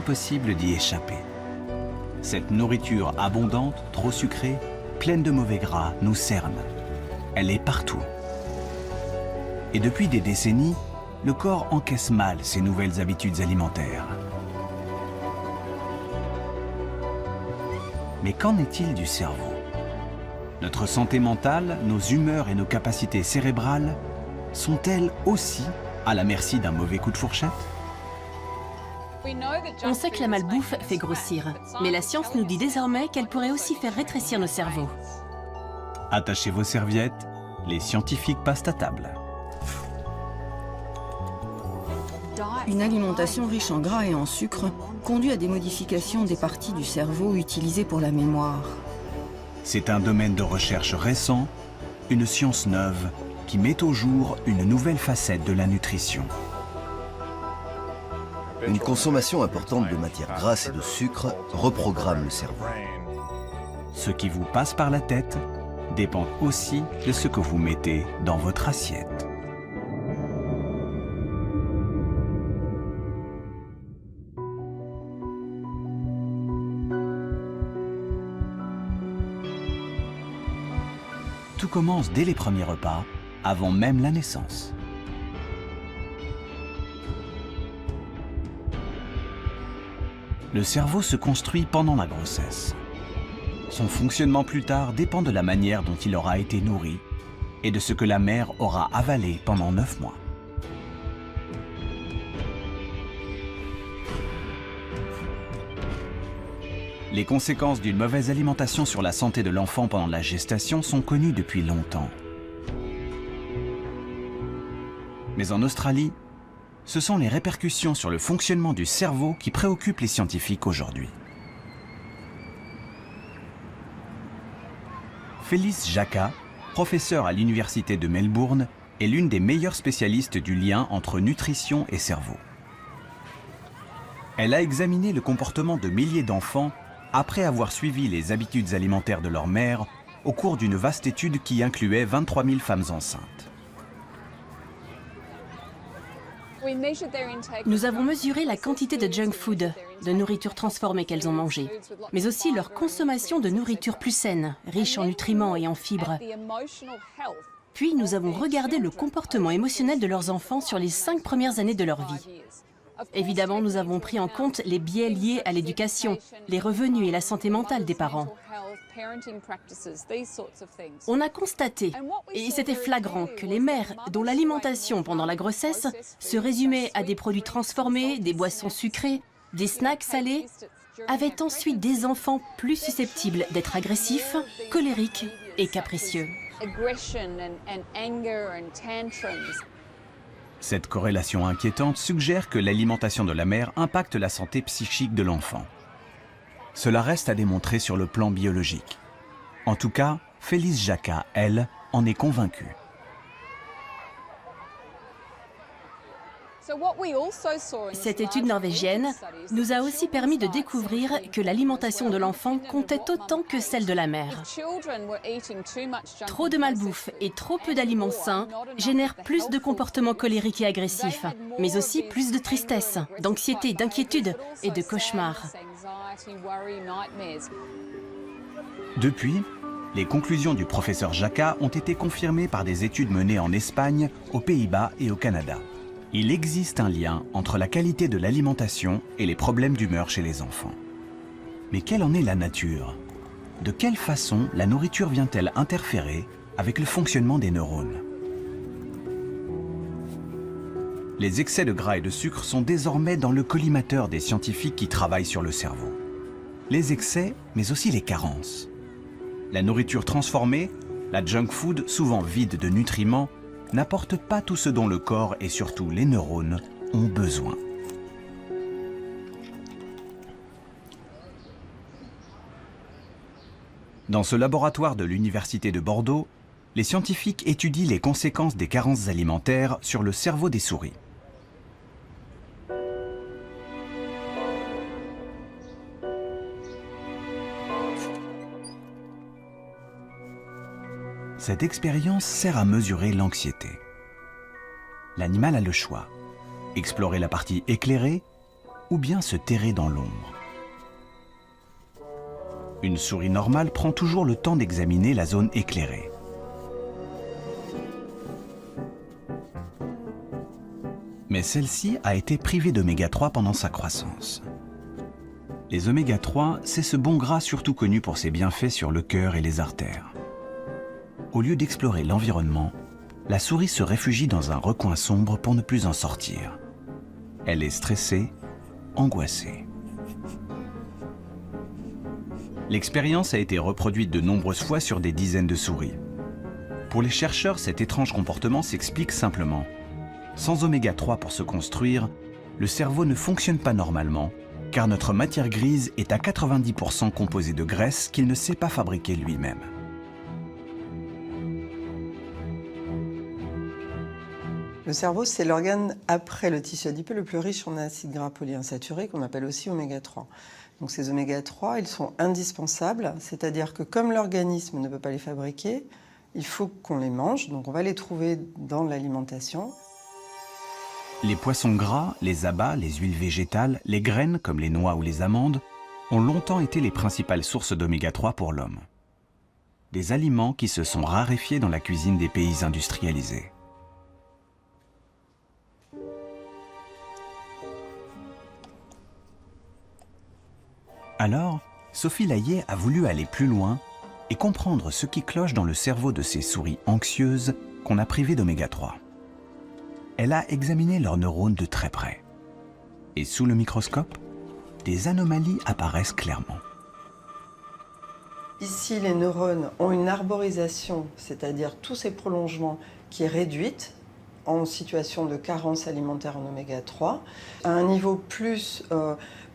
impossible d'y échapper. Cette nourriture abondante, trop sucrée, pleine de mauvais gras, nous cerne. Elle est partout. Et depuis des décennies, le corps encaisse mal ces nouvelles habitudes alimentaires. Mais qu'en est-il du cerveau? Notre santé mentale, nos humeurs et nos capacités cérébrales sont-elles aussi à la merci d'un mauvais coup de fourchette? On sait que la malbouffe fait grossir, mais la science nous dit désormais qu'elle pourrait aussi faire rétrécir nos cerveaux. Attachez vos serviettes, les scientifiques passent à table. Une alimentation riche en gras et en sucre conduit à des modifications des parties du cerveau utilisées pour la mémoire. C'est un domaine de recherche récent, une science neuve qui met au jour une nouvelle facette de la nutrition. Une consommation importante de matières grasses et de sucre reprogramme le cerveau. Ce qui vous passe par la tête dépend aussi de ce que vous mettez dans votre assiette. Tout commence dès les premiers repas, avant même la naissance. Le cerveau se construit pendant la grossesse. Son fonctionnement plus tard dépend de la manière dont il aura été nourri et de ce que la mère aura avalé pendant 9 mois. Les conséquences d'une mauvaise alimentation sur la santé de l'enfant pendant la gestation sont connues depuis longtemps. Mais en Australie, ce sont les répercussions sur le fonctionnement du cerveau qui préoccupent les scientifiques aujourd'hui. Phyllis Jacka, professeure à l'Université de Melbourne, est l'une des meilleures spécialistes du lien entre nutrition et cerveau. Elle a examiné le comportement de milliers d'enfants après avoir suivi les habitudes alimentaires de leur mère au cours d'une vaste étude qui incluait 23 000 femmes enceintes. Nous avons mesuré la quantité de junk food, de nourriture transformée qu'elles ont mangée, mais aussi leur consommation de nourriture plus saine, riche en nutriments et en fibres. Puis nous avons regardé le comportement émotionnel de leurs enfants sur les 5 premières années de leur vie. Évidemment, nous avons pris en compte les biais liés à l'éducation, les revenus et la santé mentale des parents. On a constaté, et c'était flagrant, que les mères dont l'alimentation pendant la grossesse se résumait à des produits transformés, des boissons sucrées, des snacks salés, avaient ensuite des enfants plus susceptibles d'être agressifs, colériques et capricieux. Cette corrélation inquiétante suggère que l'alimentation de la mère impacte la santé psychique de l'enfant. Cela reste à démontrer sur le plan biologique. En tout cas, Phyllis Jacka, elle, en est convaincue. Cette étude norvégienne nous a aussi permis de découvrir que l'alimentation de l'enfant comptait autant que celle de la mère. Trop de malbouffe et trop peu d'aliments sains génèrent plus de comportements colériques et agressifs, mais aussi plus de tristesse, d'anxiété, d'inquiétude et de cauchemars. Depuis, les conclusions du professeur Jacka ont été confirmées par des études menées en Espagne, aux Pays-Bas et au Canada. Il existe un lien entre la qualité de l'alimentation et les problèmes d'humeur chez les enfants. Mais quelle en est la nature? De quelle façon la nourriture vient-elle interférer avec le fonctionnement des neurones? Les excès de gras et de sucre sont désormais dans le collimateur des scientifiques qui travaillent sur le cerveau. Les excès, mais aussi les carences. La nourriture transformée, la junk food souvent vide de nutriments, n'apporte pas tout ce dont le corps et surtout les neurones ont besoin. Dans ce laboratoire de l'Université de Bordeaux, les scientifiques étudient les conséquences des carences alimentaires sur le cerveau des souris. Cette expérience sert à mesurer l'anxiété. L'animal a le choix, explorer la partie éclairée ou bien se terrer dans l'ombre. Une souris normale prend toujours le temps d'examiner la zone éclairée. Mais celle-ci a été privée d'oméga 3 pendant sa croissance. Les oméga 3, c'est ce bon gras surtout connu pour ses bienfaits sur le cœur et les artères. Au lieu d'explorer l'environnement, la souris se réfugie dans un recoin sombre pour ne plus en sortir. Elle est stressée, angoissée. L'expérience a été reproduite de nombreuses fois sur des dizaines de souris. Pour les chercheurs, cet étrange comportement s'explique simplement. Sans oméga 3 pour se construire, le cerveau ne fonctionne pas normalement, car notre matière grise est à 90% composée de graisse qu'il ne sait pas fabriquer lui-même. Le cerveau, c'est l'organe après le tissu adipeux le plus riche en acides gras polyinsaturés, qu'on appelle aussi oméga 3. Donc ces oméga 3, ils sont indispensables, c'est-à-dire que comme l'organisme ne peut pas les fabriquer, il faut qu'on les mange, donc on va les trouver dans l'alimentation. Les poissons gras, les abats, les huiles végétales, les graines comme les noix ou les amandes ont longtemps été les principales sources d'oméga 3 pour l'homme. Des aliments qui se sont raréfiés dans la cuisine des pays industrialisés. Alors, Sophie Layet a voulu aller plus loin et comprendre ce qui cloche dans le cerveau de ces souris anxieuses qu'on a privées d'oméga 3. Elle a examiné leurs neurones de très près. Et sous le microscope, des anomalies apparaissent clairement. Ici, les neurones ont une arborisation, c'est-à-dire tous ces prolongements qui est réduite en situation de carence alimentaire en oméga 3. À un niveau plus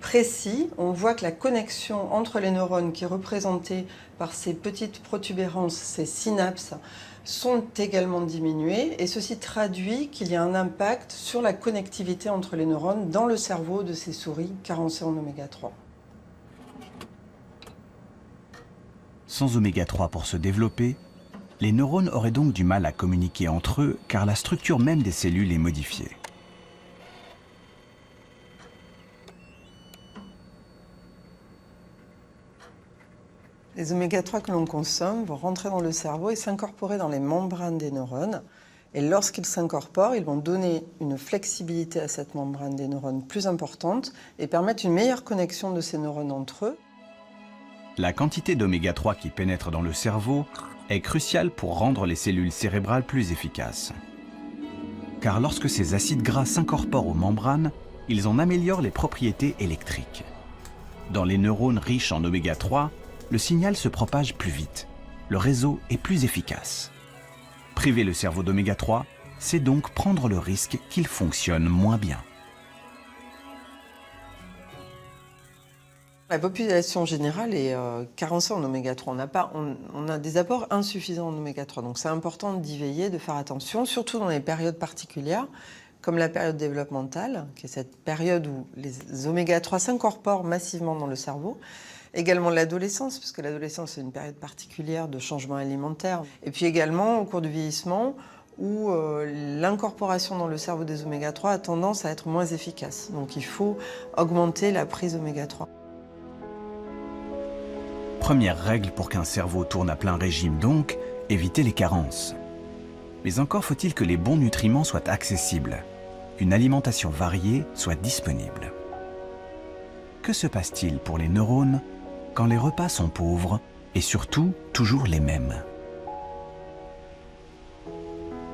précis, on voit que la connexion entre les neurones qui est représentée par ces petites protubérances, ces synapses, sont également diminuées et ceci traduit qu'il y a un impact sur la connectivité entre les neurones dans le cerveau de ces souris carencées en oméga 3. Sans oméga 3 pour se développer, les neurones auraient donc du mal à communiquer entre eux car la structure même des cellules est modifiée. Les oméga 3 que l'on consomme vont rentrer dans le cerveau et s'incorporer dans les membranes des neurones. Et lorsqu'ils s'incorporent, ils vont donner une flexibilité à cette membrane des neurones plus importante et permettre une meilleure connexion de ces neurones entre eux. La quantité d'oméga 3 qui pénètre dans le cerveau est cruciale pour rendre les cellules cérébrales plus efficaces. Car lorsque ces acides gras s'incorporent aux membranes, ils en améliorent les propriétés électriques. Dans les neurones riches en oméga 3, le signal se propage plus vite. Le réseau est plus efficace. Priver le cerveau d'oméga 3, c'est donc prendre le risque qu'il fonctionne moins bien. La population générale est carencée en oméga 3. On a des apports insuffisants en oméga 3. Donc c'est important d'y veiller, de faire attention, surtout dans les périodes particulières, comme la période développementale, qui est cette période où les oméga 3 s'incorporent massivement dans le cerveau. Également l'adolescence, puisque l'adolescence est une période particulière de changement alimentaire. Et puis également au cours du vieillissement, où l'incorporation dans le cerveau des oméga 3 a tendance à être moins efficace. Donc il faut augmenter la prise oméga 3. Première règle pour qu'un cerveau tourne à plein régime donc, éviter les carences. Mais encore faut-il que les bons nutriments soient accessibles, une alimentation variée soit disponible. Que se passe-t-il pour les neurones quand les repas sont pauvres et surtout toujours les mêmes?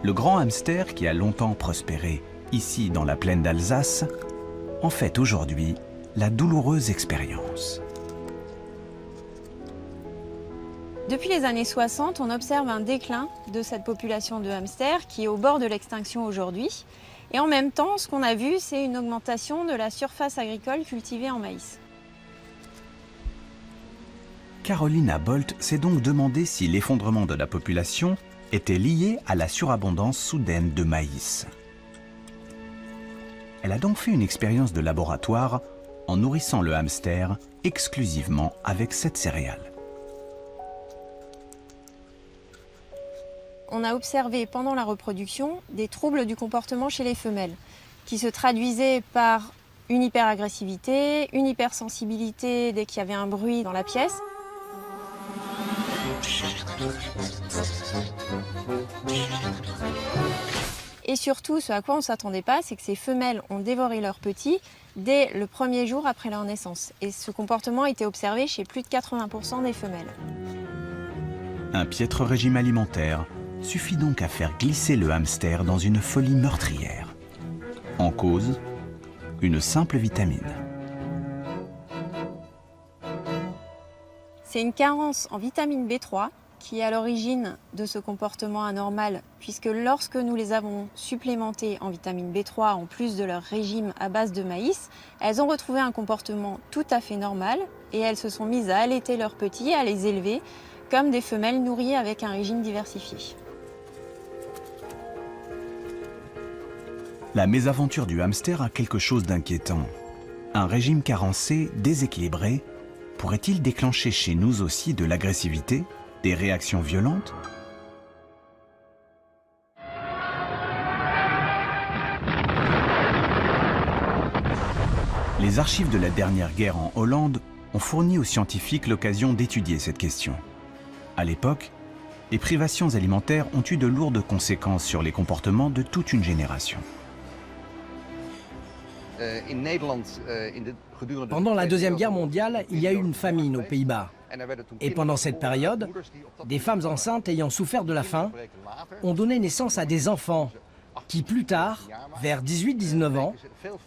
Le grand hamster qui a longtemps prospéré ici dans la plaine d'Alsace en fait aujourd'hui la douloureuse expérience. Depuis les années 60, on observe un déclin de cette population de hamsters qui est au bord de l'extinction aujourd'hui. Et en même temps, ce qu'on a vu, c'est une augmentation de la surface agricole cultivée en maïs. Carolina Bolt s'est donc demandé si l'effondrement de la population était lié à la surabondance soudaine de maïs. Elle a donc fait une expérience de laboratoire en nourrissant le hamster exclusivement avec cette céréale. On a observé pendant la reproduction des troubles du comportement chez les femelles, qui se traduisaient par une hyperagressivité, une hypersensibilité dès qu'il y avait un bruit dans la pièce. Et surtout, ce à quoi on ne s'attendait pas, c'est que ces femelles ont dévoré leurs petits dès le premier jour après leur naissance. Et ce comportement a été observé chez plus de 80% des femelles. Un piètre régime alimentaire suffit donc à faire glisser le hamster dans une folie meurtrière. En cause, une simple vitamine. C'est une carence en vitamine B3 qui est à l'origine de ce comportement anormal, puisque lorsque nous les avons supplémentées en vitamine B3 en plus de leur régime à base de maïs, elles ont retrouvé un comportement tout à fait normal et elles se sont mises à allaiter leurs petits, à les élever comme des femelles nourries avec un régime diversifié. La mésaventure du hamster a quelque chose d'inquiétant. Un régime carencé, déséquilibré, pourrait-il déclencher chez nous aussi de l'agressivité, des réactions violentes? Les archives de la dernière guerre en Hollande ont fourni aux scientifiques l'occasion d'étudier cette question. À l'époque, les privations alimentaires ont eu de lourdes conséquences sur les comportements de toute une génération. Pendant la Deuxième Guerre mondiale, il y a eu une famine aux Pays-Bas. Et pendant cette période, des femmes enceintes ayant souffert de la faim ont donné naissance à des enfants qui, plus tard, vers 18-19 ans,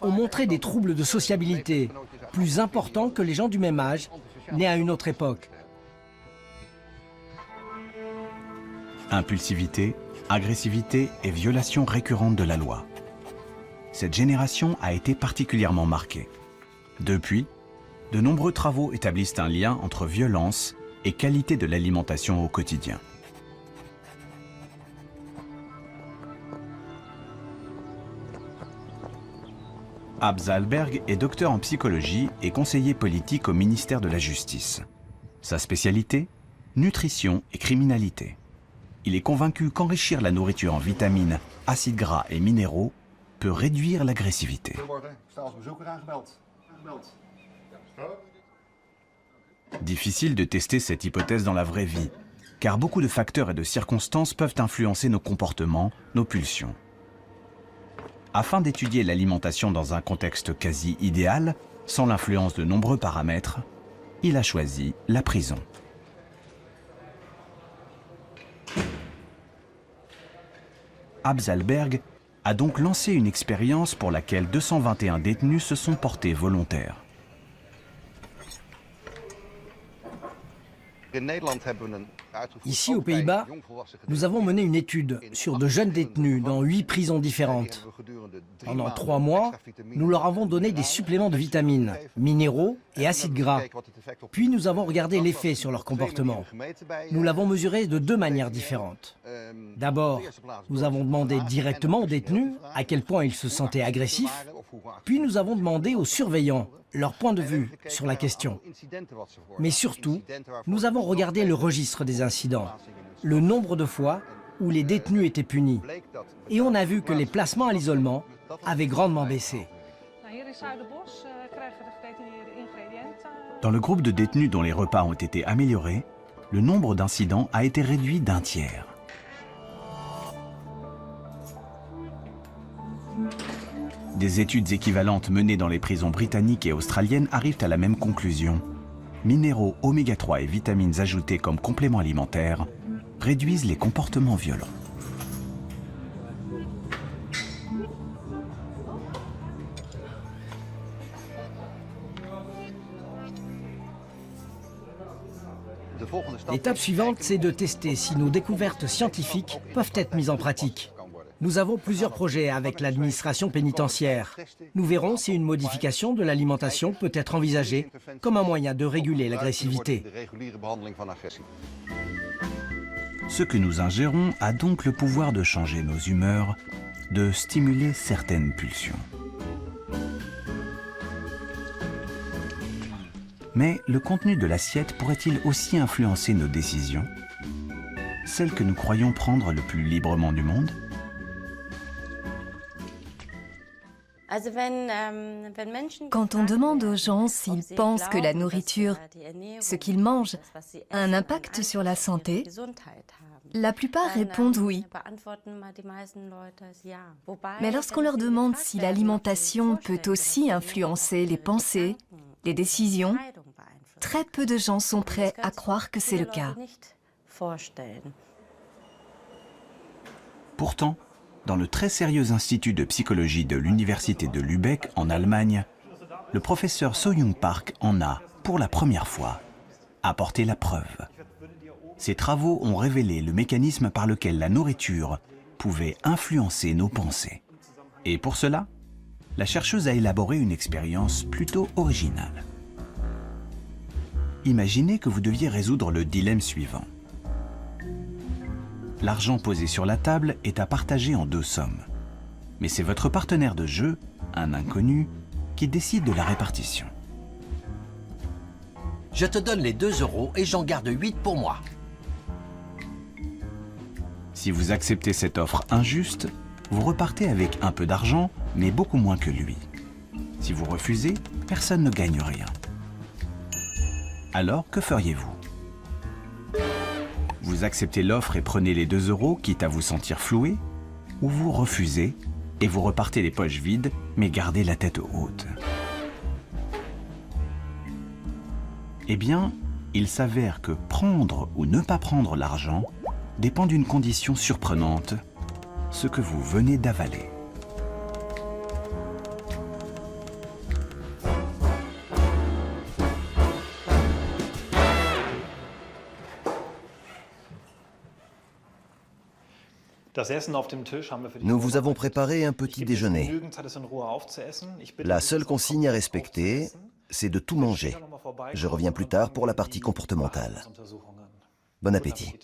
ont montré des troubles de sociabilité plus importants que les gens du même âge, nés à une autre époque. Impulsivité, agressivité et violation récurrente de la loi. Cette génération a été particulièrement marquée. Depuis, de nombreux travaux établissent un lien entre violence et qualité de l'alimentation au quotidien. Abz Alberg est docteur en psychologie et conseiller politique au ministère de la Justice. Sa spécialité, nutrition et criminalité. Il est convaincu qu'enrichir la nourriture en vitamines, acides gras et minéraux peut réduire l'agressivité. Difficile de tester cette hypothèse dans la vraie vie, car beaucoup de facteurs et de circonstances peuvent influencer nos comportements, nos pulsions. Afin d'étudier l'alimentation dans un contexte quasi idéal, sans l'influence de nombreux paramètres, il a choisi la prison. Abz Alberg a donc lancé une expérience pour laquelle 221 détenus se sont portés volontaires. Ici, aux Pays-Bas, nous avons mené une étude sur de jeunes détenus dans 8 prisons différentes. Pendant 3 mois, nous leur avons donné des suppléments de vitamines, minéraux et acides gras. Puis nous avons regardé l'effet sur leur comportement. Nous l'avons mesuré de 2 manières différentes. D'abord, nous avons demandé directement aux détenus à quel point ils se sentaient agressifs. Puis nous avons demandé aux surveillants leur point de vue sur la question. Mais surtout, nous avons regardé le registre des incidents, le nombre de fois où les détenus étaient punis. Et on a vu que les placements à l'isolement avaient grandement baissé. Dans le groupe de détenus dont les repas ont été améliorés, le nombre d'incidents a été réduit d'1 tiers. Des études équivalentes menées dans les prisons britanniques et australiennes arrivent à la même conclusion. Minéraux, oméga 3 et vitamines ajoutées comme compléments alimentaires réduisent les comportements violents. L'étape suivante, c'est de tester si nos découvertes scientifiques peuvent être mises en pratique. Nous avons plusieurs projets avec l'administration pénitentiaire. Nous verrons si une modification de l'alimentation peut être envisagée comme un moyen de réguler l'agressivité. Ce que nous ingérons a donc le pouvoir de changer nos humeurs, de stimuler certaines pulsions. Mais le contenu de l'assiette pourrait-il aussi influencer nos décisions, celles que nous croyons prendre le plus librement du monde ? Quand on demande aux gens s'ils pensent que la nourriture, ce qu'ils mangent, a un impact sur la santé, la plupart répondent oui. Mais lorsqu'on leur demande si l'alimentation peut aussi influencer les pensées, les décisions, très peu de gens sont prêts à croire que c'est le cas. Pourtant, dans le très sérieux institut de psychologie de l'université de Lübeck en Allemagne, le professeur So-Young Park en a, pour la première fois, apporté la preuve. Ses travaux ont révélé le mécanisme par lequel la nourriture pouvait influencer nos pensées. Et pour cela, la chercheuse a élaboré une expérience plutôt originale. Imaginez que vous deviez résoudre le dilemme suivant. L'argent posé sur la table est à partager en 2 sommes. Mais c'est votre partenaire de jeu, un inconnu, qui décide de la répartition. Je te donne les 2 € et j'en garde 8 pour moi. Si vous acceptez cette offre injuste, vous repartez avec un peu d'argent, mais beaucoup moins que lui. Si vous refusez, personne ne gagne rien. Alors, que feriez-vous ? Vous acceptez l'offre et prenez les 2 € quitte à vous sentir floué, ou vous refusez et vous repartez les poches vides mais gardez la tête haute. Eh bien, il s'avère que prendre ou ne pas prendre l'argent dépend d'une condition surprenante, ce que vous venez d'avaler. Nous vous avons préparé un petit déjeuner. La seule consigne à respecter, c'est de tout manger. Je reviens plus tard pour la partie comportementale. Bon appétit.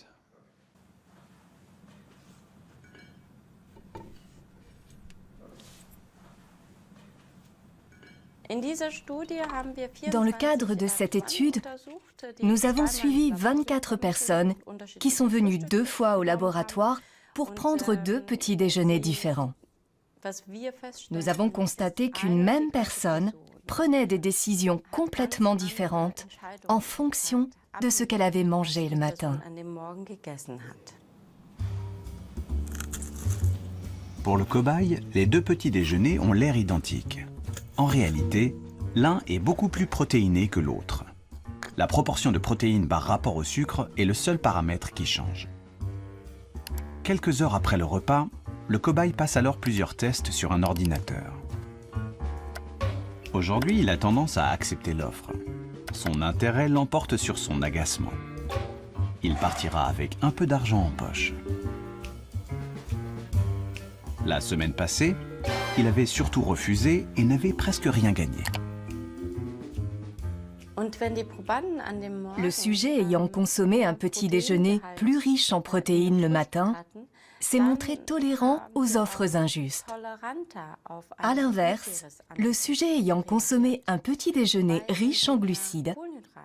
Dans le cadre de cette étude, nous avons suivi 24 personnes qui sont venues 2 fois au laboratoire pour prendre 2 petits déjeuners différents. Nous avons constaté qu'une même personne prenait des décisions complètement différentes en fonction de ce qu'elle avait mangé le matin. Pour le cobaye, les 2 petits déjeuners ont l'air identiques. En réalité, l'un est beaucoup plus protéiné que l'autre. La proportion de protéines par rapport au sucre est le seul paramètre qui change. Quelques heures après le repas, le cobaye passe alors plusieurs tests sur un ordinateur. Aujourd'hui, il a tendance à accepter l'offre. Son intérêt l'emporte sur son agacement. Il partira avec un peu d'argent en poche. La semaine passée, il avait surtout refusé et n'avait presque rien gagné. Le sujet ayant consommé un petit déjeuner plus riche en protéines le matin s'est montré tolérant aux offres injustes. À l'inverse, le sujet ayant consommé un petit déjeuner riche en glucides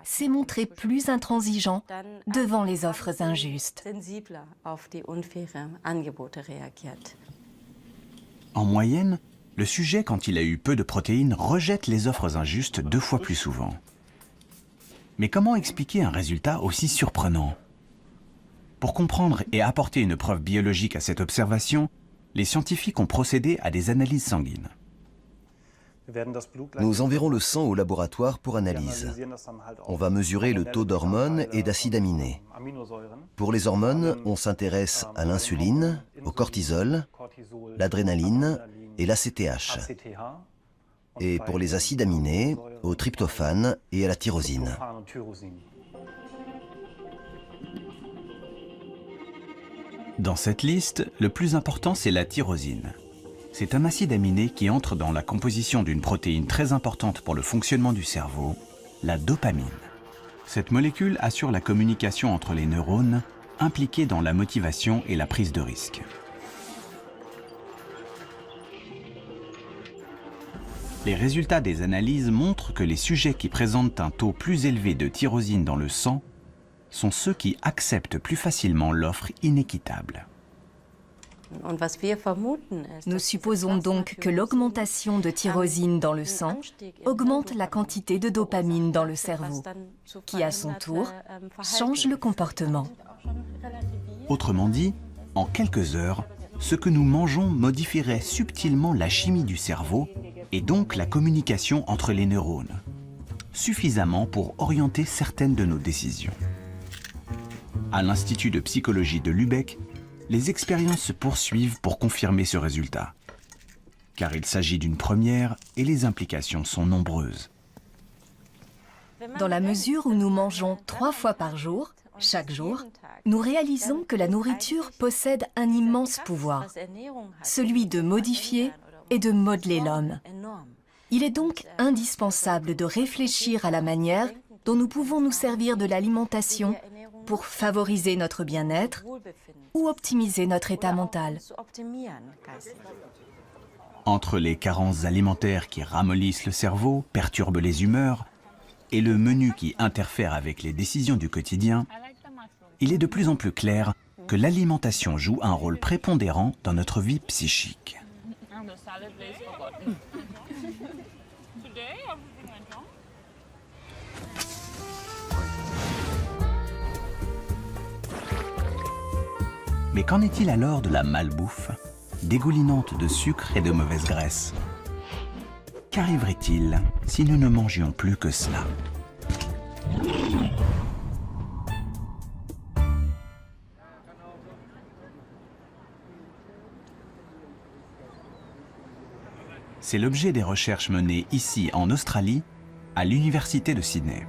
s'est montré plus intransigeant devant les offres injustes. En moyenne, le sujet, quand il a eu peu de protéines, rejette les offres injustes 2 fois plus souvent. Mais comment expliquer un résultat aussi surprenant ? Pour comprendre et apporter une preuve biologique à cette observation, les scientifiques ont procédé à des analyses sanguines. Nous enverrons le sang au laboratoire pour analyse. On va mesurer le taux d'hormones et d'acides aminés. Pour les hormones, on s'intéresse à l'insuline, au cortisol, l'adrénaline et l'ACTH. Et pour les acides aminés, au tryptophane et à la tyrosine. Dans cette liste, le plus important, c'est la tyrosine. C'est un acide aminé qui entre dans la composition d'une protéine très importante pour le fonctionnement du cerveau, la dopamine. Cette molécule assure la communication entre les neurones, impliqués dans la motivation et la prise de risque. Les résultats des analyses montrent que les sujets qui présentent un taux plus élevé de tyrosine dans le sang sont ceux qui acceptent plus facilement l'offre inéquitable. Nous supposons donc que l'augmentation de tyrosine dans le sang augmente la quantité de dopamine dans le cerveau, qui à son tour change le comportement. Autrement dit, en quelques heures, ce que nous mangeons modifierait subtilement la chimie du cerveau et donc la communication entre les neurones, suffisamment pour orienter certaines de nos décisions. À l'Institut de psychologie de Lübeck, les expériences se poursuivent pour confirmer ce résultat. Car il s'agit d'une première et les implications sont nombreuses. Dans la mesure où nous mangeons 3 fois par jour, chaque jour, nous réalisons que la nourriture possède un immense pouvoir, celui de modifier et de modeler l'homme. Il est donc indispensable de réfléchir à la manière dont nous pouvons nous servir de l'alimentation pour favoriser notre bien-être ou optimiser notre état mental. Entre les carences alimentaires qui ramollissent le cerveau, perturbent les humeurs, et le menu qui interfère avec les décisions du quotidien, il est de plus en plus clair que l'alimentation joue un rôle prépondérant dans notre vie psychique. Mais qu'en est-il alors de la malbouffe, dégoulinante de sucre et de mauvaise graisse? Qu'arriverait-il si nous ne mangions plus que cela? C'est l'objet des recherches menées ici en Australie, à l'Université de Sydney.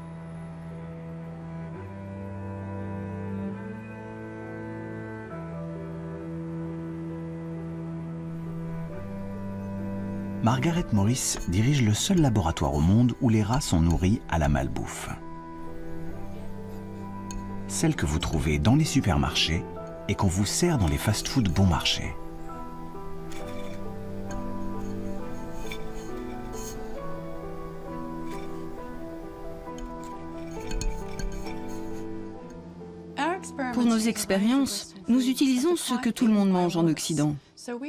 Margaret Morris dirige le seul laboratoire au monde où les rats sont nourris à la malbouffe. Celle que vous trouvez dans les supermarchés et qu'on vous sert dans les fast-foods bon marché. Pour nos expériences, nous utilisons ce que tout le monde mange en Occident.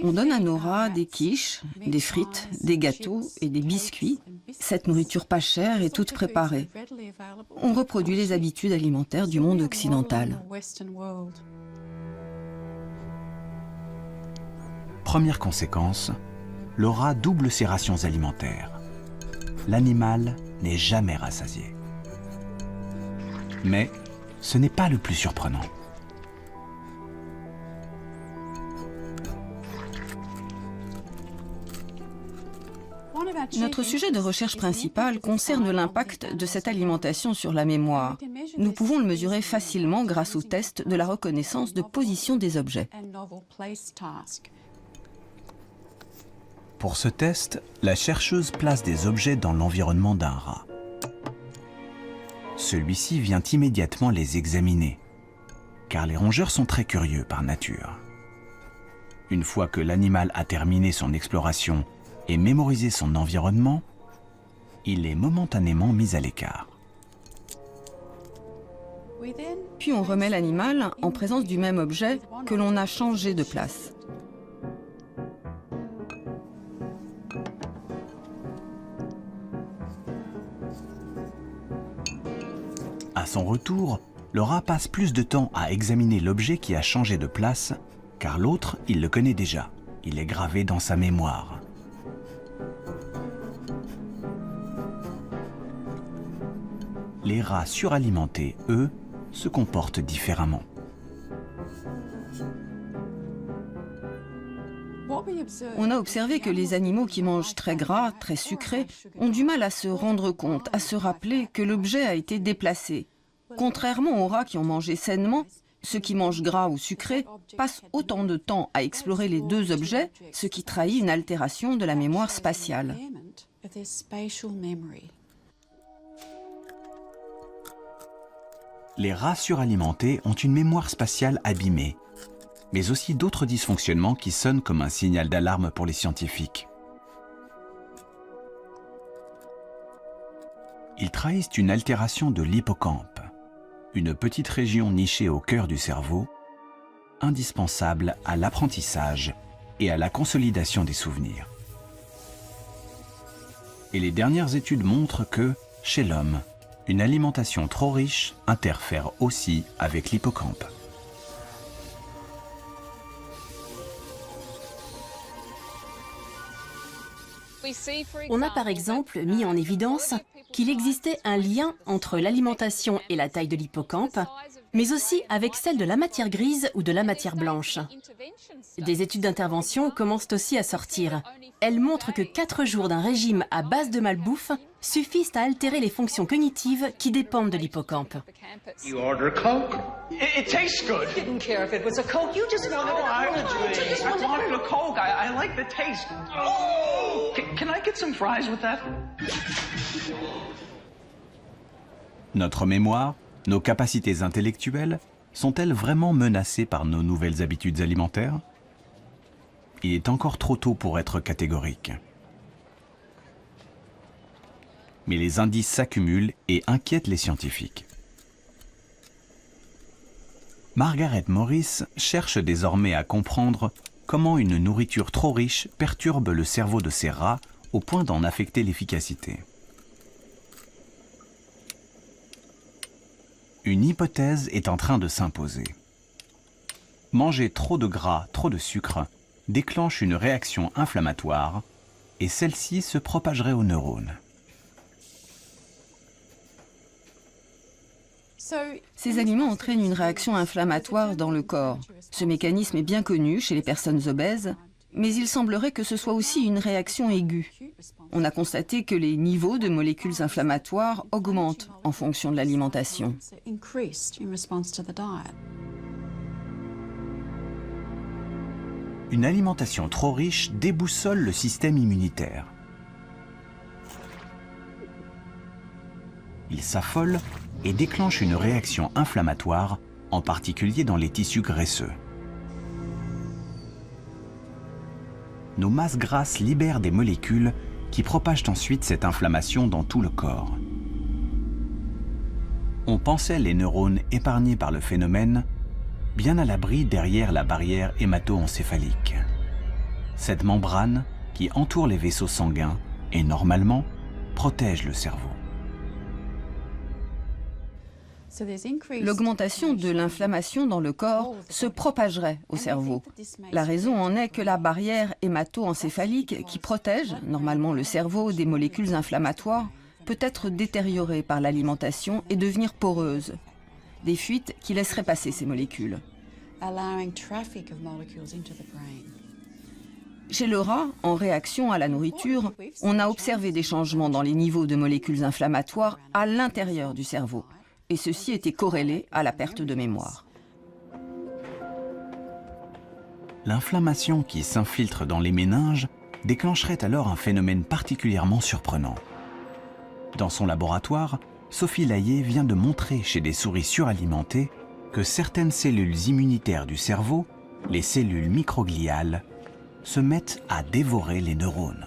On donne à nos rats des quiches, des frites, des gâteaux et des biscuits. Cette nourriture pas chère est toute préparée. On reproduit les habitudes alimentaires du monde occidental. Première conséquence, le rat double ses rations alimentaires. L'animal n'est jamais rassasié. Mais ce n'est pas le plus surprenant. Notre sujet de recherche principal concerne l'impact de cette alimentation sur la mémoire. Nous pouvons le mesurer facilement grâce au test de la reconnaissance de position des objets. Pour ce test, la chercheuse place des objets dans l'environnement d'un rat. Celui-ci vient immédiatement les examiner, car les rongeurs sont très curieux par nature. Une fois que l'animal a terminé son exploration et mémorisé son environnement, il est momentanément mis à l'écart. Puis on remet l'animal en présence du même objet que l'on a changé de place. À son retour, le rat passe plus de temps à examiner l'objet qui a changé de place, car l'autre, il le connaît déjà. Il est gravé dans sa mémoire. Les rats suralimentés, eux, se comportent différemment. On a observé que les animaux qui mangent très gras, très sucré, ont du mal à se rendre compte, à se rappeler que l'objet a été déplacé. Contrairement aux rats qui ont mangé sainement, ceux qui mangent gras ou sucré passent autant de temps à explorer les deux objets, ce qui trahit une altération de la mémoire spatiale. Les rats suralimentés ont une mémoire spatiale abîmée, mais aussi d'autres dysfonctionnements qui sonnent comme un signal d'alarme pour les scientifiques. Ils trahissent une altération de l'hippocampe, une petite région nichée au cœur du cerveau, indispensable à l'apprentissage et à la consolidation des souvenirs. Et les dernières études montrent que, chez l'homme, une alimentation trop riche interfère aussi avec l'hippocampe. On a par exemple mis en évidence qu'il existait un lien entre l'alimentation et la taille de l'hippocampe, mais aussi avec celle de la matière grise ou de la matière blanche. Des études d'intervention commencent aussi à sortir. Elles montrent que 4 jours d'un régime à base de malbouffe suffisent à altérer les fonctions cognitives qui dépendent de l'hippocampe. You order a Coke. It tastes good. You didn't care if it was a Coke. You just wanted I wanted a Coke. I like the taste. Oh! Can I get some fries with that? Notre mémoire, nos capacités intellectuelles, sont-elles vraiment menacées par nos nouvelles habitudes alimentaires? Il est encore trop tôt pour être catégorique. Mais les indices s'accumulent et inquiètent les scientifiques. Margaret Morris cherche désormais à comprendre comment une nourriture trop riche perturbe le cerveau de ces rats au point d'en affecter l'efficacité. Une hypothèse est en train de s'imposer. Manger trop de gras, trop de sucre, déclenche une réaction inflammatoire et celle-ci se propagerait aux neurones. Ces aliments entraînent une réaction inflammatoire dans le corps. Ce mécanisme est bien connu chez les personnes obèses, mais il semblerait que ce soit aussi une réaction aiguë. On a constaté que les niveaux de molécules inflammatoires augmentent en fonction de l'alimentation. Une alimentation trop riche déboussole le système immunitaire. Il s'affole et déclenche une réaction inflammatoire, en particulier dans les tissus graisseux. Nos masses grasses libèrent des molécules qui propagent ensuite cette inflammation dans tout le corps. On pensait les neurones épargnés par le phénomène, bien à l'abri derrière la barrière hémato-encéphalique. Cette membrane, qui entoure les vaisseaux sanguins et normalement protège le cerveau. L'augmentation de l'inflammation dans le corps se propagerait au cerveau. La raison en est que la barrière hémato-encéphalique qui protège normalement le cerveau des molécules inflammatoires peut être détériorée par l'alimentation et devenir poreuse. Des fuites qui laisseraient passer ces molécules. Chez le rat, en réaction à la nourriture, on a observé des changements dans les niveaux de molécules inflammatoires à l'intérieur du cerveau. Et ceci était corrélé à la perte de mémoire. L'inflammation qui s'infiltre dans les méninges déclencherait alors un phénomène particulièrement surprenant. Dans son laboratoire, Sophie Layet vient de montrer chez des souris suralimentées que certaines cellules immunitaires du cerveau, les cellules microgliales, se mettent à dévorer les neurones.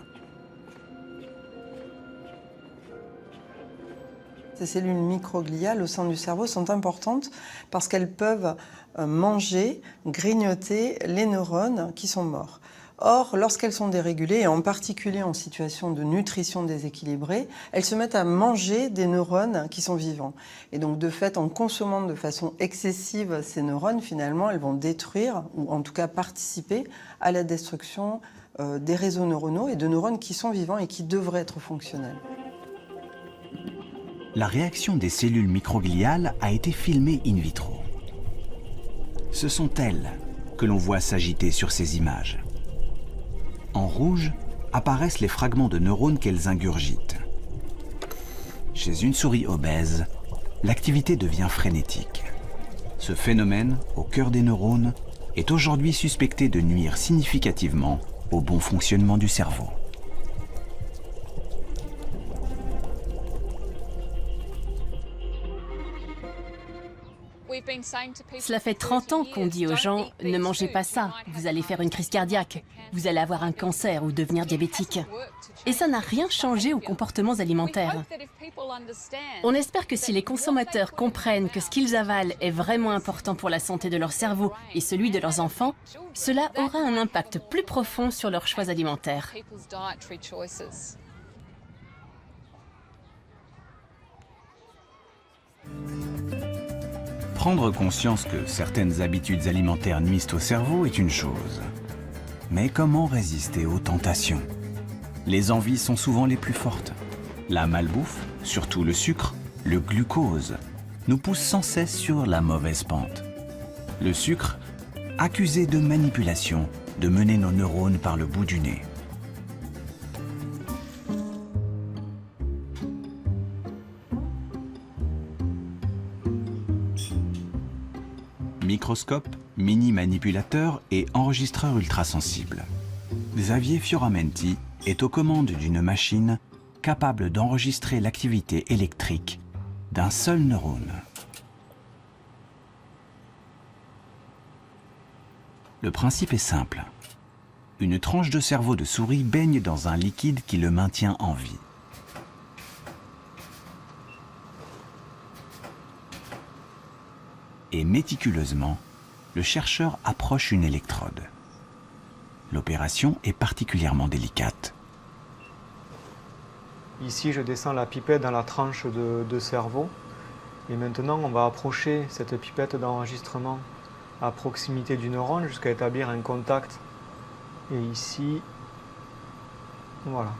Ces cellules microgliales au sein du cerveau sont importantes parce qu'elles peuvent manger, grignoter les neurones qui sont morts. Or, lorsqu'elles sont dérégulées, et en particulier en situation de nutrition déséquilibrée, elles se mettent à manger des neurones qui sont vivants. Et donc, de fait, en consommant de façon excessive ces neurones, finalement, elles vont détruire, ou en tout cas participer à la destruction des réseaux neuronaux et de neurones qui sont vivants et qui devraient être fonctionnels. La réaction des cellules microgliales a été filmée in vitro. Ce sont elles que l'on voit s'agiter sur ces images. En rouge apparaissent les fragments de neurones qu'elles ingurgitent. Chez une souris obèse, l'activité devient frénétique. Ce phénomène, au cœur des neurones, est aujourd'hui suspecté de nuire significativement au bon fonctionnement du cerveau. Cela fait 30 ans qu'on dit aux gens « Ne mangez pas ça, vous allez faire une crise cardiaque, vous allez avoir un cancer ou devenir diabétique ». Et ça n'a rien changé aux comportements alimentaires. On espère que si les consommateurs comprennent que ce qu'ils avalent est vraiment important pour la santé de leur cerveau et celui de leurs enfants, cela aura un impact plus profond sur leurs choix alimentaires. Prendre conscience que certaines habitudes alimentaires nuisent au cerveau est une chose. Mais comment résister aux tentations? Les envies sont souvent les plus fortes. La malbouffe, surtout le sucre, le glucose, nous pousse sans cesse sur la mauvaise pente. Le sucre, accusé de manipulation, de mener nos neurones par le bout du nez. Microscope, mini-manipulateur et enregistreur ultrasensible. Xavier Fioramenti est aux commandes d'une machine capable d'enregistrer l'activité électrique d'un seul neurone. Le principe est simple. Une tranche de cerveau de souris baigne dans un liquide qui le maintient en vie. Et méticuleusement, le chercheur approche une électrode. L'opération est particulièrement délicate. Ici, je descends la pipette dans la tranche de cerveau. Et maintenant, on va approcher cette pipette d'enregistrement à proximité du neurone jusqu'à établir un contact. Et ici, voilà.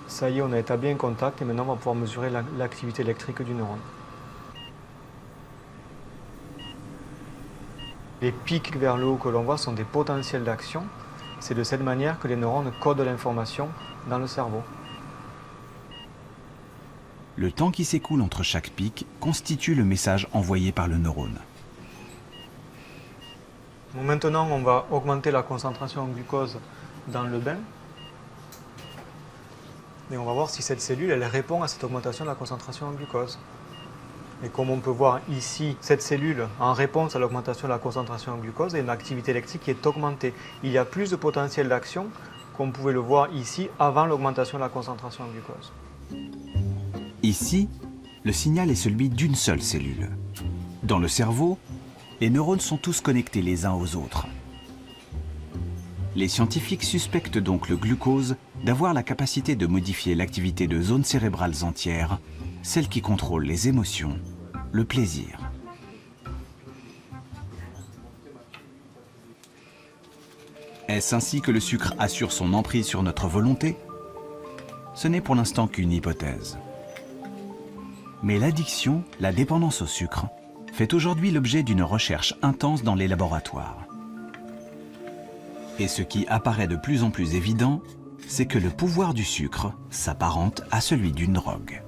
Ça y est, on a établi un contact et maintenant, on va pouvoir mesurer l'activité électrique du neurone. Les pics vers le haut que l'on voit sont des potentiels d'action. C'est de cette manière que les neurones codent l'information dans le cerveau. Le temps qui s'écoule entre chaque pic constitue le message envoyé par le neurone. Donc maintenant, on va augmenter la concentration en glucose dans le bain. Et on va voir si cette cellule elle répond à cette augmentation de la concentration en glucose. Et comme on peut voir ici, cette cellule, en réponse à l'augmentation de la concentration en glucose, a une activité électrique qui est augmentée. Il y a plus de potentiel d'action qu'on pouvait le voir ici avant l'augmentation de la concentration en glucose. Ici, le signal est celui d'une seule cellule. Dans le cerveau, les neurones sont tous connectés les uns aux autres. Les scientifiques suspectent donc le glucose d'avoir la capacité de modifier l'activité de zones cérébrales entières, celles qui contrôlent les émotions, le plaisir. Est-ce ainsi que le sucre assure son emprise sur notre volonté? Ce n'est pour l'instant qu'une hypothèse. Mais l'addiction, la dépendance au sucre, fait aujourd'hui l'objet d'une recherche intense dans les laboratoires. Et ce qui apparaît de plus en plus évident, c'est que le pouvoir du sucre s'apparente à celui d'une drogue.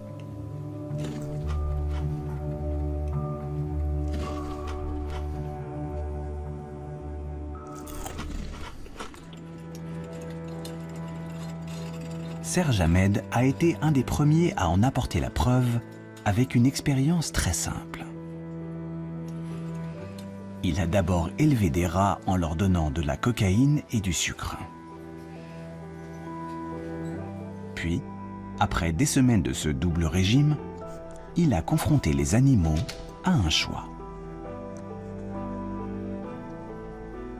Serge Ahmed a été un des premiers à en apporter la preuve avec une expérience très simple. Il a d'abord élevé des rats en leur donnant de la cocaïne et du sucre. Puis, après des semaines de ce double régime, il a confronté les animaux à un choix.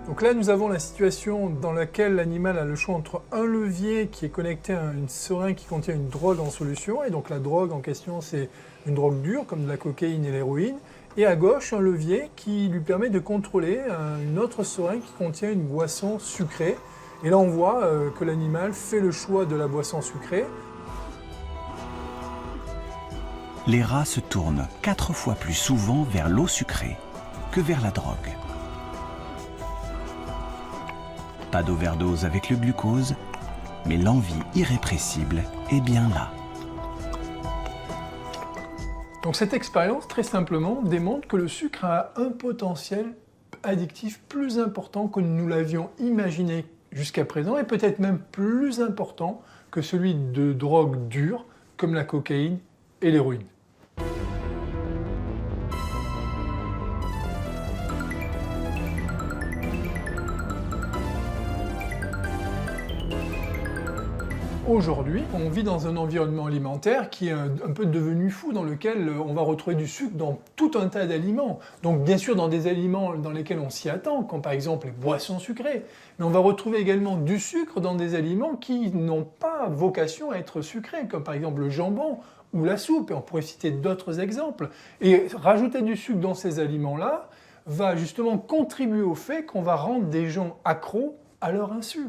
Donc là, nous avons la situation dans laquelle l'animal a le choix entre un levier qui est connecté à une seringue qui contient une drogue en solution, et donc la drogue en question, c'est une drogue dure, comme de la cocaïne et l'héroïne, et à gauche, un levier qui lui permet de contrôler une autre seringue qui contient une boisson sucrée. Et là, on voit que l'animal fait le choix de la boisson sucrée. Les rats se tournent 4 fois plus souvent vers l'eau sucrée que vers la drogue. Pas d'overdose avec le glucose, mais l'envie irrépressible est bien là. Donc cette expérience, très simplement, démontre que le sucre a un potentiel addictif plus important que nous l'avions imaginé jusqu'à présent, et peut-être même plus important que celui de drogues dures, comme la cocaïne et l'héroïne. Aujourd'hui, on vit dans un environnement alimentaire qui est un peu devenu fou, dans lequel on va retrouver du sucre dans tout un tas d'aliments. Donc bien sûr dans des aliments dans lesquels on s'y attend, comme par exemple les boissons sucrées, mais on va retrouver également du sucre dans des aliments qui n'ont pas vocation à être sucrés, comme par exemple le jambon ou la soupe, et on pourrait citer d'autres exemples. Et rajouter du sucre dans ces aliments-là va justement contribuer au fait qu'on va rendre des gens accros à leur insu.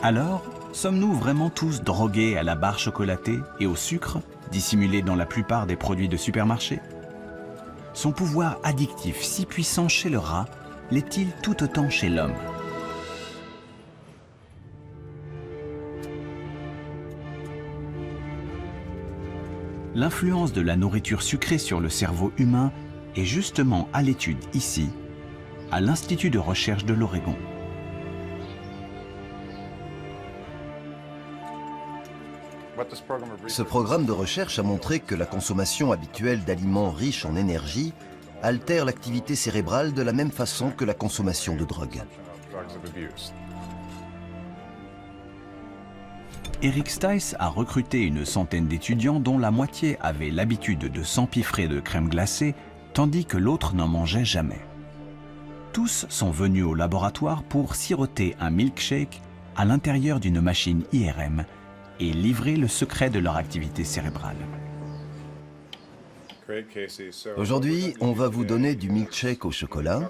Alors, sommes-nous vraiment tous drogués à la barre chocolatée et au sucre, dissimulé dans la plupart des produits de supermarché? Son pouvoir addictif si puissant chez le rat l'est-il tout autant chez l'homme? L'influence de la nourriture sucrée sur le cerveau humain est justement à l'étude ici, à l'Institut de recherche de l'Oregon. Ce programme de recherche a montré que la consommation habituelle d'aliments riches en énergie altère l'activité cérébrale de la même façon que la consommation de drogue. Eric Stice a recruté une centaine d'étudiants dont la moitié avaient l'habitude de s'empiffrer de crème glacée, tandis que l'autre n'en mangeait jamais. Tous sont venus au laboratoire pour siroter un milkshake à l'intérieur d'une machine IRM et livrer le secret de leur activité cérébrale. Aujourd'hui, on va vous donner du milkshake au chocolat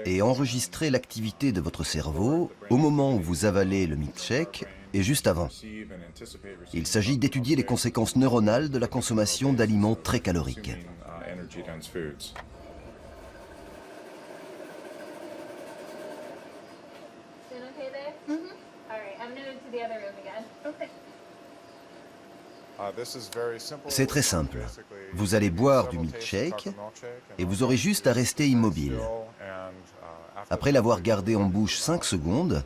et enregistrer l'activité de votre cerveau au moment où vous avalez le milkshake et juste avant. Il s'agit d'étudier les conséquences neuronales de la consommation d'aliments très caloriques. C'est très simple. Vous allez boire du milkshake et vous aurez juste à rester immobile. Après l'avoir gardé en bouche 5 secondes,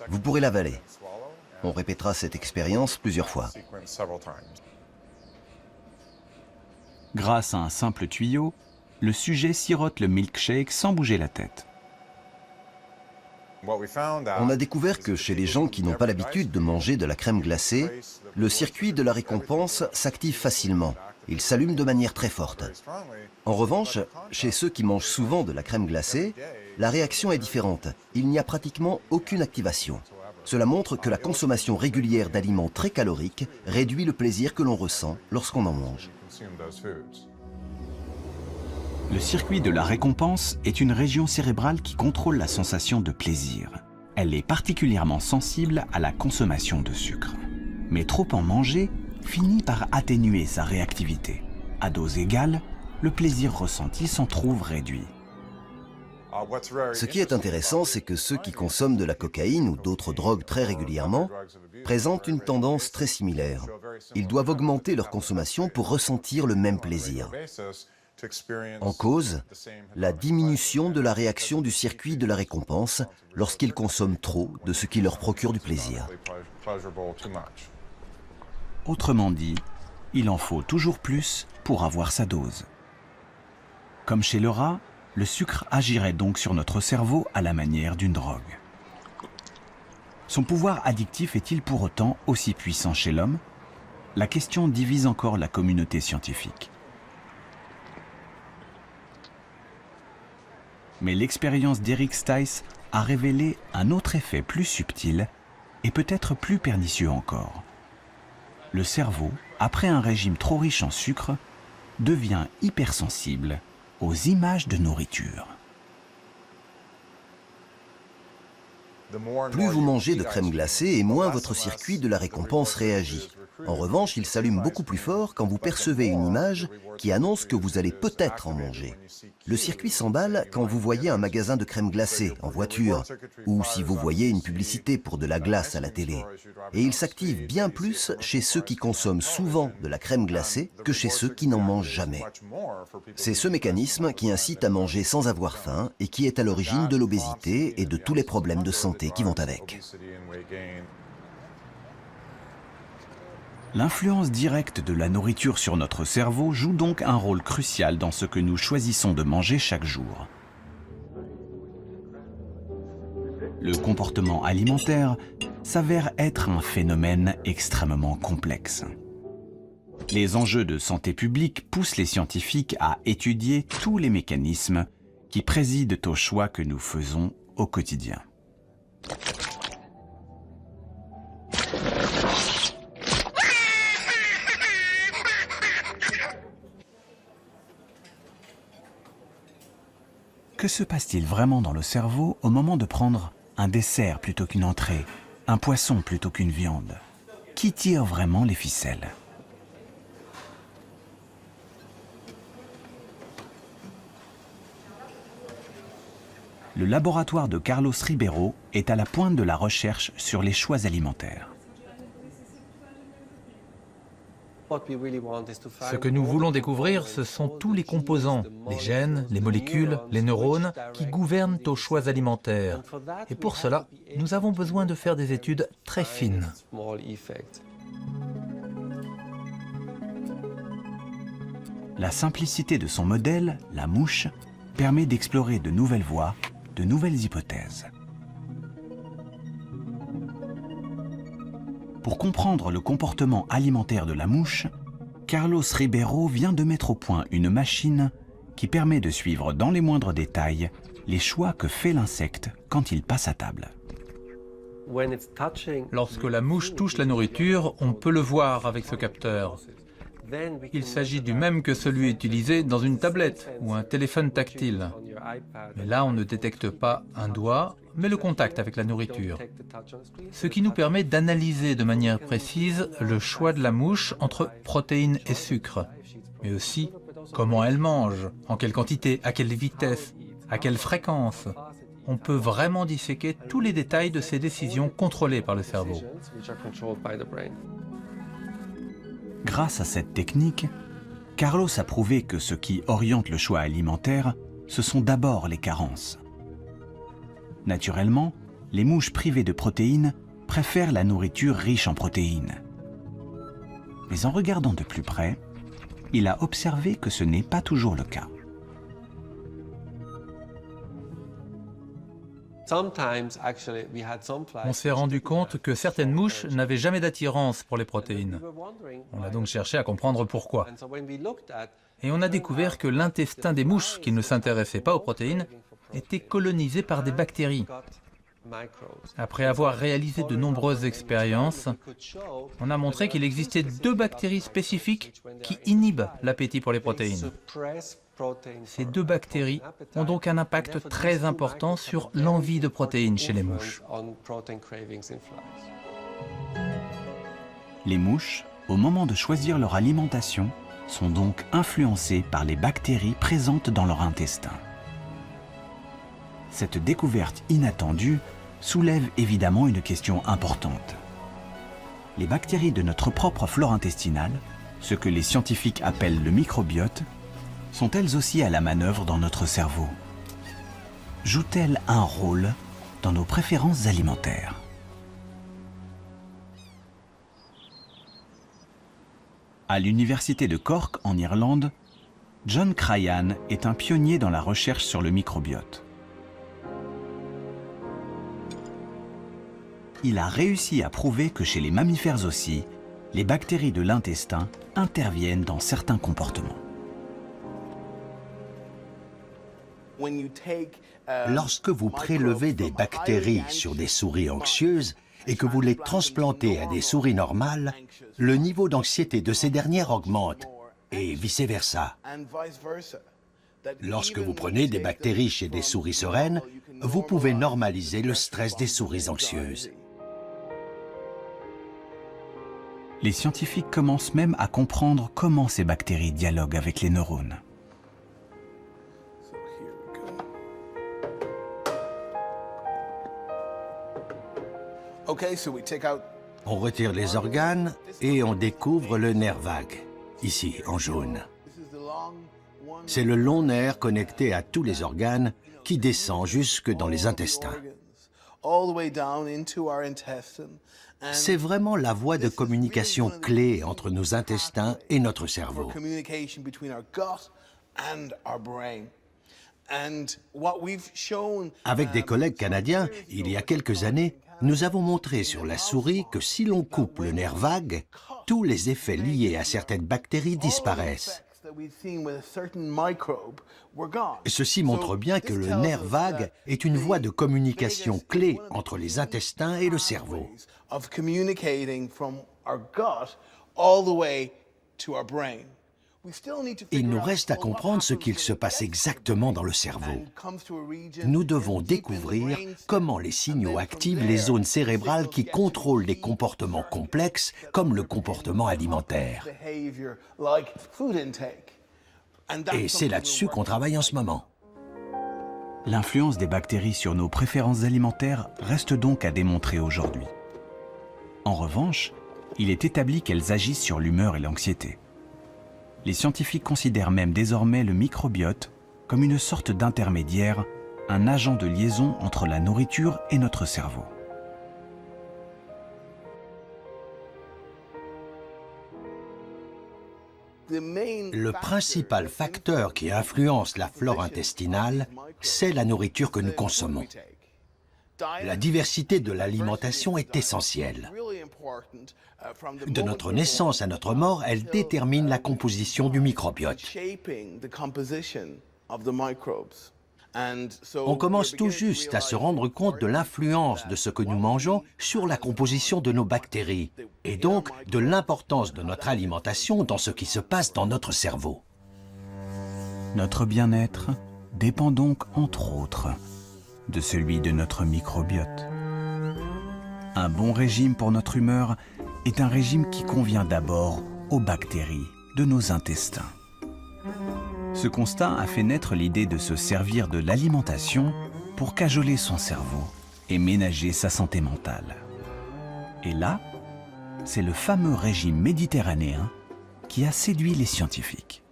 vous pourrez l'avaler. On répétera cette expérience plusieurs fois. Grâce à un simple tuyau, le sujet sirote le milkshake sans bouger la tête. On a découvert que chez les gens qui n'ont pas l'habitude de manger de la crème glacée, le circuit de la récompense s'active facilement. Il s'allume de manière très forte. En revanche, chez ceux qui mangent souvent de la crème glacée, la réaction est différente. Il n'y a pratiquement aucune activation. Cela montre que la consommation régulière d'aliments très caloriques réduit le plaisir que l'on ressent lorsqu'on en mange. Le circuit de la récompense est une région cérébrale qui contrôle la sensation de plaisir. Elle est particulièrement sensible à la consommation de sucre. Mais trop en manger finit par atténuer sa réactivité. À dose égale, le plaisir ressenti s'en trouve réduit. Ce qui est intéressant, c'est que ceux qui consomment de la cocaïne ou d'autres drogues très régulièrement présentent une tendance très similaire. Ils doivent augmenter leur consommation pour ressentir le même plaisir. En cause, la diminution de la réaction du circuit de la récompense lorsqu'ils consomment trop de ce qui leur procure du plaisir. Autrement dit, il en faut toujours plus pour avoir sa dose. Comme chez le rat, le sucre agirait donc sur notre cerveau à la manière d'une drogue. Son pouvoir addictif est-il pour autant aussi puissant chez l'homme? La question divise encore la communauté scientifique. Mais l'expérience d'Eric Stice a révélé un autre effet plus subtil et peut-être plus pernicieux encore. Le cerveau, après un régime trop riche en sucre, devient hypersensible aux images de nourriture. Plus vous mangez de crème glacée et moins votre circuit de la récompense réagit. En revanche, il s'allume beaucoup plus fort quand vous percevez une image qui annonce que vous allez peut-être en manger. Le circuit s'emballe quand vous voyez un magasin de crème glacée en voiture ou si vous voyez une publicité pour de la glace à la télé. Et il s'active bien plus chez ceux qui consomment souvent de la crème glacée que chez ceux qui n'en mangent jamais. C'est ce mécanisme qui incite à manger sans avoir faim et qui est à l'origine de l'obésité et de tous les problèmes de santé qui vont avec. L'influence directe de la nourriture sur notre cerveau joue donc un rôle crucial dans ce que nous choisissons de manger chaque jour. Le comportement alimentaire s'avère être un phénomène extrêmement complexe. Les enjeux de santé publique poussent les scientifiques à étudier tous les mécanismes qui président aux choix que nous faisons au quotidien. Que se passe-t-il vraiment dans le cerveau au moment de prendre un dessert plutôt qu'une entrée, un poisson plutôt qu'une viande? Qui tire vraiment les ficelles? Le laboratoire de Carlos Ribeiro est à la pointe de la recherche sur les choix alimentaires. Ce que nous voulons découvrir, ce sont tous les composants, les gènes, les molécules, les neurones, qui gouvernent aux choix alimentaires. Et pour cela, nous avons besoin de faire des études très fines. La simplicité de son modèle, la mouche, permet d'explorer de nouvelles voies, de nouvelles hypothèses. Pour comprendre le comportement alimentaire de la mouche, Carlos Ribeiro vient de mettre au point une machine qui permet de suivre dans les moindres détails les choix que fait l'insecte quand il passe à table. Lorsque la mouche touche la nourriture, on peut le voir avec ce capteur. Il s'agit du même que celui utilisé dans une tablette ou un téléphone tactile. Mais là, on ne détecte pas un doigt, mais le contact avec la nourriture. Ce qui nous permet d'analyser de manière précise le choix de la mouche entre protéines et sucre, mais aussi comment elle mange, en quelle quantité, à quelle vitesse, à quelle fréquence. On peut vraiment disséquer tous les détails de ces décisions contrôlées par le cerveau. Grâce à cette technique, Carlos a prouvé que ce qui oriente le choix alimentaire, ce sont d'abord les carences. Naturellement, les mouches privées de protéines préfèrent la nourriture riche en protéines. Mais en regardant de plus près, il a observé que ce n'est pas toujours le cas. On s'est rendu compte que certaines mouches n'avaient jamais d'attirance pour les protéines. On a donc cherché à comprendre pourquoi. Et on a découvert que l'intestin des mouches qui ne s'intéressaient pas aux protéines était colonisé par des bactéries. Après avoir réalisé de nombreuses expériences, on a montré qu'il existait 2 bactéries spécifiques qui inhibent l'appétit pour les protéines. Ces 2 bactéries ont donc un impact très important sur l'envie de protéines chez les mouches. Les mouches, au moment de choisir leur alimentation, sont donc influencées par les bactéries présentes dans leur intestin. Cette découverte inattendue soulève évidemment une question importante. Les bactéries de notre propre flore intestinale, ce que les scientifiques appellent le microbiote, sont elles aussi à la manœuvre dans notre cerveau? Jouent-elles un rôle dans nos préférences alimentaires? À l'université de Cork, en Irlande, John Cryan est un pionnier dans la recherche sur le microbiote. Il a réussi à prouver que chez les mammifères aussi, les bactéries de l'intestin interviennent dans certains comportements. Lorsque vous prélevez des bactéries sur des souris anxieuses et que vous les transplantez à des souris normales, le niveau d'anxiété de ces dernières augmente et vice-versa. Lorsque vous prenez des bactéries chez des souris sereines, vous pouvez normaliser le stress des souris anxieuses. Les scientifiques commencent même à comprendre comment ces bactéries dialoguent avec les neurones. On retire les organes et on découvre le nerf vague, ici en jaune. C'est le long nerf connecté à tous les organes qui descend jusque dans les intestins. C'est vraiment la voie de communication clé entre nos intestins et notre cerveau. Avec des collègues canadiens, il y a quelques années, nous avons montré sur la souris que si l'on coupe le nerf vague, tous les effets liés à certaines bactéries disparaissent. Ceci montre bien que le nerf vague est une voie de communication clé entre les intestins et le cerveau. Il nous reste à comprendre ce qu'il se passe exactement dans le cerveau. Nous devons découvrir comment les signaux activent les zones cérébrales qui contrôlent des comportements complexes comme le comportement alimentaire. Et c'est là-dessus qu'on travaille en ce moment. L'influence des bactéries sur nos préférences alimentaires reste donc à démontrer aujourd'hui. En revanche, il est établi qu'elles agissent sur l'humeur et l'anxiété. Les scientifiques considèrent même désormais le microbiote comme une sorte d'intermédiaire, un agent de liaison entre la nourriture et notre cerveau. Le principal facteur qui influence la flore intestinale, c'est la nourriture que nous consommons. La diversité de l'alimentation est essentielle. De notre naissance à notre mort, elle détermine la composition du microbiote. On commence tout juste à se rendre compte de l'influence de ce que nous mangeons sur la composition de nos bactéries, et donc de l'importance de notre alimentation dans ce qui se passe dans notre cerveau. Notre bien-être dépend donc, entre autres, de celui de notre microbiote. Un bon régime pour notre humeur est un régime qui convient d'abord aux bactéries de nos intestins. Ce constat a fait naître l'idée de se servir de l'alimentation pour cajoler son cerveau et ménager sa santé mentale. Et là, c'est le fameux régime méditerranéen qui a séduit les scientifiques.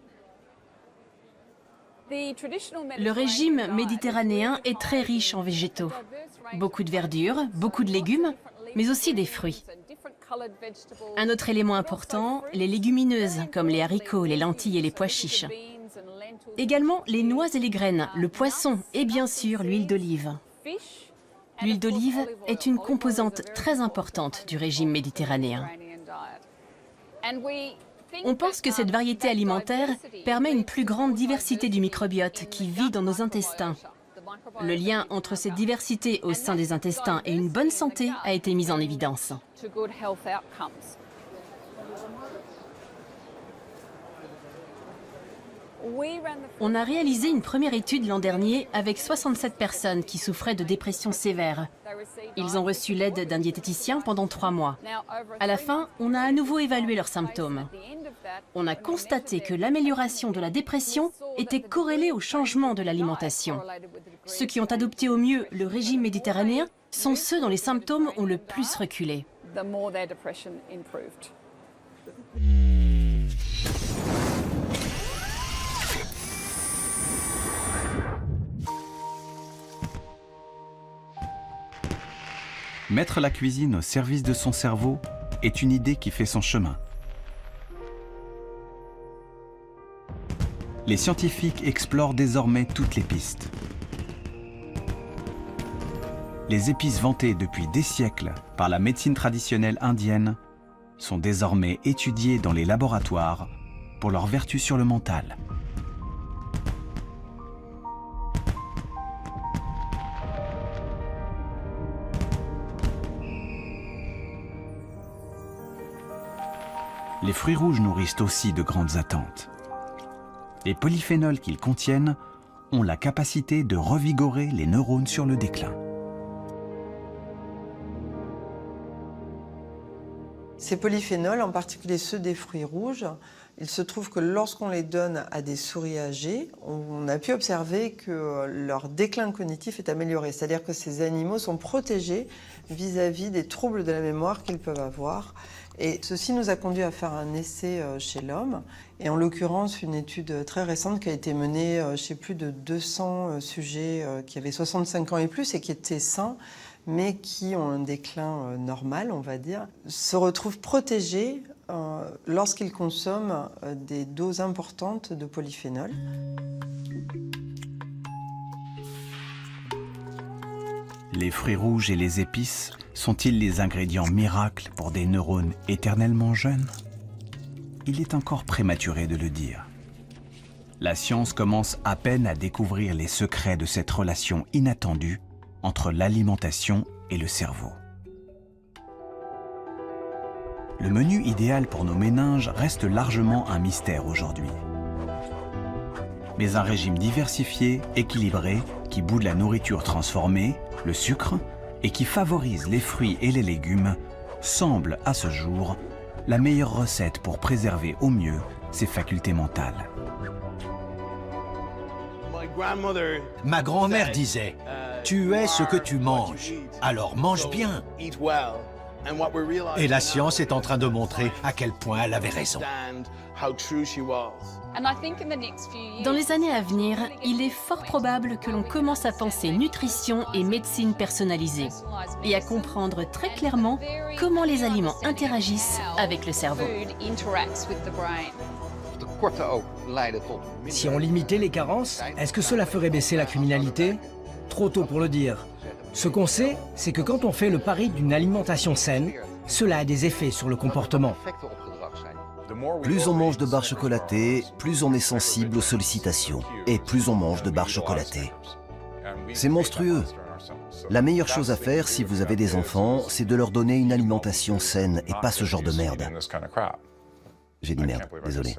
Le régime méditerranéen est très riche en végétaux. Beaucoup de verdure, beaucoup de légumes, mais aussi des fruits. Un autre élément important, les légumineuses, comme les haricots, les lentilles et les pois chiches. Également les noix et les graines, le poisson et bien sûr l'huile d'olive. L'huile d'olive est une composante très importante du régime méditerranéen. On pense que cette variété alimentaire permet une plus grande diversité du microbiote qui vit dans nos intestins. Le lien entre cette diversité au sein des intestins et une bonne santé a été mis en évidence. On a réalisé une première étude l'an dernier avec 67 personnes qui souffraient de dépression sévère. Ils ont reçu l'aide d'un diététicien pendant 3 mois. À la fin, on a à nouveau évalué leurs symptômes. On a constaté que l'amélioration de la dépression était corrélée au changement de l'alimentation. Ceux qui ont adopté au mieux le régime méditerranéen sont ceux dont les symptômes ont le plus reculé. Mettre la cuisine au service de son cerveau est une idée qui fait son chemin. Les scientifiques explorent désormais toutes les pistes. Les épices vantées depuis des siècles par la médecine traditionnelle indienne sont désormais étudiées dans les laboratoires pour leurs vertus sur le mental. Les fruits rouges nourrissent aussi de grandes attentes. Les polyphénols qu'ils contiennent ont la capacité de revigorer les neurones sur le déclin. Ces polyphénols, en particulier ceux des fruits rouges, il se trouve que lorsqu'on les donne à des souris âgées, on a pu observer que leur déclin cognitif est amélioré. C'est-à-dire que ces animaux sont protégés vis-à-vis des troubles de la mémoire qu'ils peuvent avoir. Et ceci nous a conduit à faire un essai chez l'homme, et en l'occurrence une étude très récente qui a été menée chez plus de 200 sujets qui avaient 65 ans et plus et qui étaient sains, mais qui ont un déclin normal, on va dire, se retrouvent protégés lorsqu'ils consomment des doses importantes de polyphénol. Les fruits rouges et les épices sont-ils les ingrédients miracles pour des neurones éternellement jeunes? Il est encore prématuré de le dire. La science commence à peine à découvrir les secrets de cette relation inattendue entre l'alimentation et le cerveau. Le menu idéal pour nos méninges reste largement un mystère aujourd'hui. Mais un régime diversifié, équilibré, qui boude la nourriture transformée, le sucre, et qui favorise les fruits et les légumes, semble à ce jour la meilleure recette pour préserver au mieux ses facultés mentales. Ma grand-mère disait « Tu es ce que tu manges, alors mange bien ». Et la science est en train de montrer à quel point elle avait raison. Dans les années à venir, il est fort probable que l'on commence à penser nutrition et médecine personnalisée et à comprendre très clairement comment les aliments interagissent avec le cerveau. Si on limitait les carences, est-ce que cela ferait baisser la criminalité? Trop tôt pour le dire. Ce qu'on sait, c'est que quand on fait le pari d'une alimentation saine, cela a des effets sur le comportement. Plus on mange de barres chocolatées, plus on est sensible aux sollicitations. Et plus on mange de barres chocolatées. C'est monstrueux. La meilleure chose à faire si vous avez des enfants, c'est de leur donner une alimentation saine et pas ce genre de merde. J'ai dit merde, désolé.